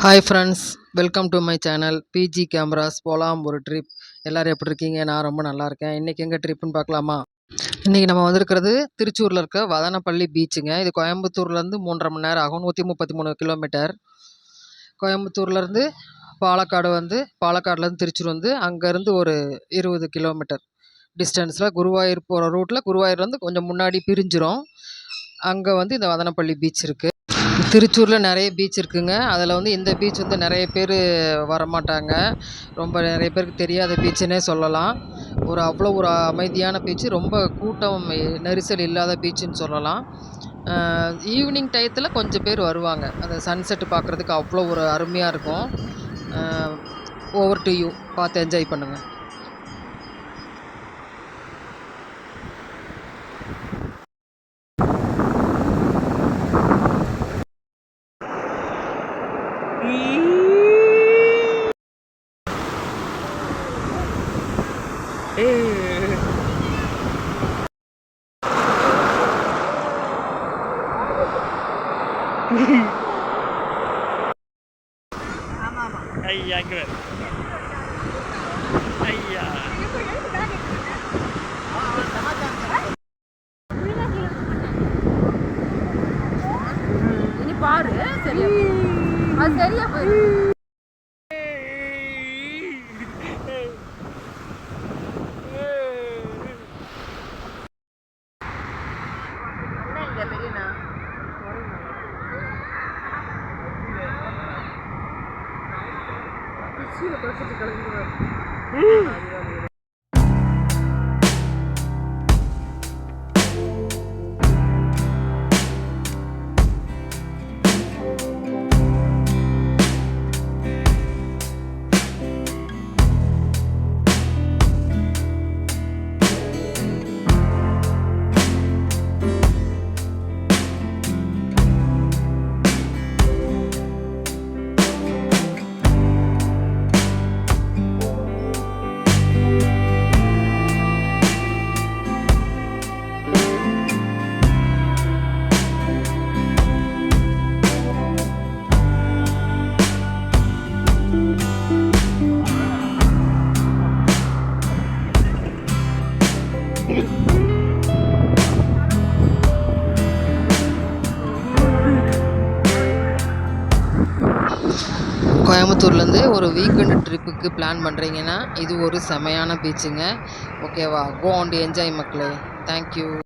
Hi friends, welcome to my channel PG cameras. போகலாம் ஒரு trip. எல்லோரும் எப்படி இருக்கீங்க? நான் ரொம்ப நல்லா இருக்கேன். இன்றைக்கி எங்கே ட்ரிப்புன்னு பார்க்கலாமா? இன்றைக்கி நம்ம வந்திருக்கிறது திருச்சூரில் இருக்க வதனப்பள்ளி பீச்சுங்க. இது கோயம்புத்தூர்லேருந்து 3.5 மணி நேரம் ஆகும். 133 கிலோமீட்டர். கோயம்புத்தூர்லேருந்து பாலக்காடுலேருந்து திருச்சூர் அங்கேருந்து ஒரு 20 கிலோமீட்டர் டிஸ்டன்ஸில் குருவாயூர் போகிற ரூட்டில் குருவாயூர்லேருந்து கொஞ்சம் முன்னாடி பிரிஞ்சிரும். அங்கே இந்த வதனப்பள்ளி பீச் இருக்குது. திருச்சூரில் நிறைய பீச் இருக்குதுங்க. அதில் இந்த பீச் நிறைய பேர் வரமாட்டாங்க. ரொம்ப நிறைய பேருக்கு தெரியாத பீச்சுன்னே சொல்லலாம். அவ்வளோ ஒரு அமைதியான பீச்சு, ரொம்ப கூட்டம் நெரிசல் இல்லாத பீச்சுன்னு சொல்லலாம். ஈவினிங் டயத்தில் கொஞ்சம் பேர் வருவாங்க. அந்த சன்செட்டு பார்க்குறதுக்கு அவ்வளோ ஒரு அருமையாக இருக்கும். Over to you. பார்த்து என்ஜாய் பண்ணுங்கள். ஐயா இங்க ஐயா இனி பாரு, சரியா அது சரியா போயிடும். கோயம்புத்தூர்லேருந்து ஒரு வீக்கெண்டு ட்ரிப்புக்கு பிளான் பண்ணுறீங்கன்னா இது ஒரு செமையான பீச்சுங்க. ஓகேவா? கோ அண்ட் என்ஜாய் மக்களே. தேங்க்யூ.